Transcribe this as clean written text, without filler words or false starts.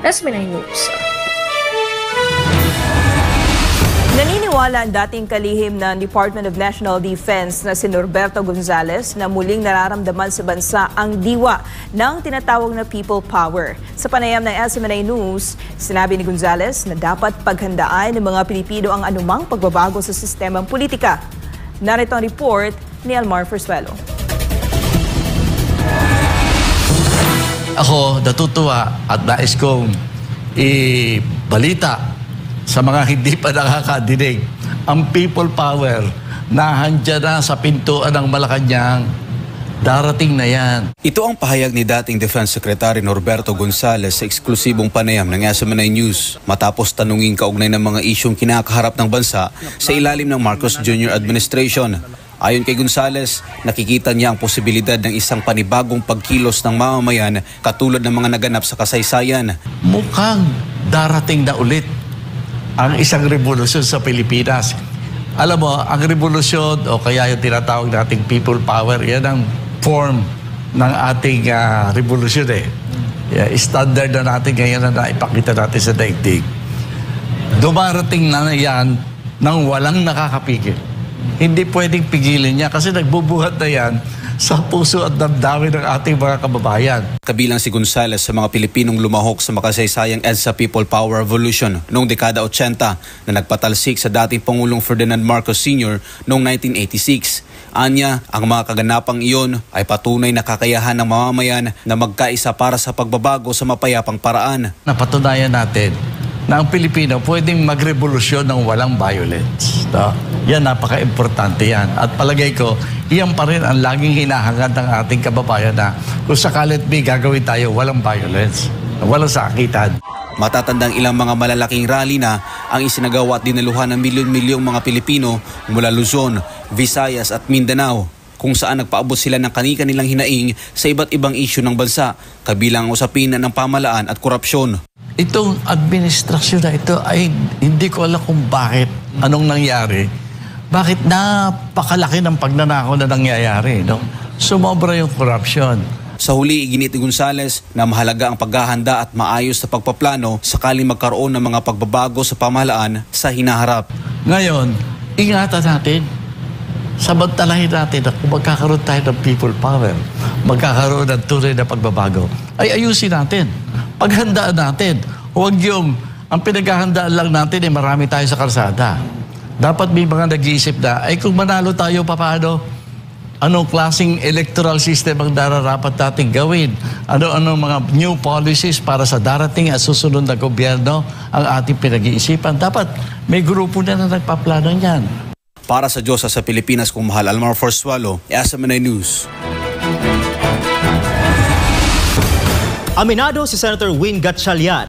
SB9 News. Naniniwala ang dating kalihim ng Department of National Defense na si Norberto Gonzales na muling nararamdaman sa bansa ang diwa ng tinatawag na people power. Sa panayam ng SB9 News, sinabi ni Gonzales na dapat paghandaan ng mga Pilipino ang anumang pagbabago sa sistemang politika. Narito ang report ni Almar Fersuelo. Ako natutuwa at nais kong ibalita sa mga hindi pa nakakadinig ang people power na handyan na sa pintuan ng Malacanang. Darating na yan. Ito ang pahayag ni dating Defense Secretary Norberto Gonzales sa eksklusibong panayam ng SB9 News matapos tanungin kaugnay ng mga isyong kinakaharap ng bansa sa ilalim ng Marcos Jr. administration. Ayon kay Gonzales, nakikita niya ang posibilidad ng isang panibagong pagkilos ng mamamayan katulad ng mga naganap sa kasaysayan. Mukhang darating na ulit ang isang revolusyon sa Pilipinas. Alam mo, ang revolusyon o kaya yung tinatawag nating people power, yan ang form ng ating revolusyon eh. Standard na natin ngayon na naipakita natin sa daigdig. Dumarating na yan nang walang nakakapigil. Hindi pwedeng pigilin niya kasi nagbubuhat na yan sa puso at damdamin ng ating mga kababayan. Kabilang si Gonzales sa mga Pilipinong lumahok sa makasaysayang EDSA People Power Revolution noong dekada 80 na nagpatalsik sa dating Pangulong Ferdinand Marcos Sr. noong 1986. Anya, ang mga kaganapang iyon ay patunay na kakayahan ng mamamayan na magkaisa para sa pagbabago sa mapayapang paraan. Napatunayan natin na ang Pilipino pwedeng magrevolusyon ng walang violence. No? Yan, napaka-importante yan. At palagay ko, iyan pa rin ang laging hinahangad ng ating kababayan na kung sakalit may gagawin tayo, walang violence, walang sakitan. Matatandang ilang mga malalaking rally na ang isinagawa at dinaluhan ng milyon-milyong mga Pilipino mula Luzon, Visayas at Mindanao, kung saan nagpaabot sila ng kani-kanilang hinaing sa iba't ibang isyu ng bansa, kabilang ang usapin ng pamahalaan at korupsyon. Itong administrasyon na ito ay hindi ko alam kung bakit, anong nangyari. Bakit napakalaki ng pagnanakaw na nangyayari, no? Sumobra yung corruption. Sa huli, iginit ni Gonzales na mahalaga ang paghahanda at maayos na pagpaplano sakaling magkaroon ng mga pagbabago sa pamahalaan sa hinaharap. Ngayon, ingatan natin. Samantalahin natin na kung magkakaroon tayo ng people power, magkakaroon ng tunay na pagbabago, ay ayusin natin. Paghandaan natin. Huwag yung, ang pinaghahandaan lang natin ay marami tayo sa kalsada. Dapat may mga nag-iisip na, ay kung manalo tayo, paano? Anong klaseng electoral system ang dararapat natin gawin? Ano mga new policies para sa darating at susunod na gobyerno ang ating pinag-iisipan? Dapat may grupo na nagpaplano niyan. Para sa Diyos sa Pilipinas, kung mahal, Almar Fersuelo, SB9 News. Aminado si Senator Win Gatchalian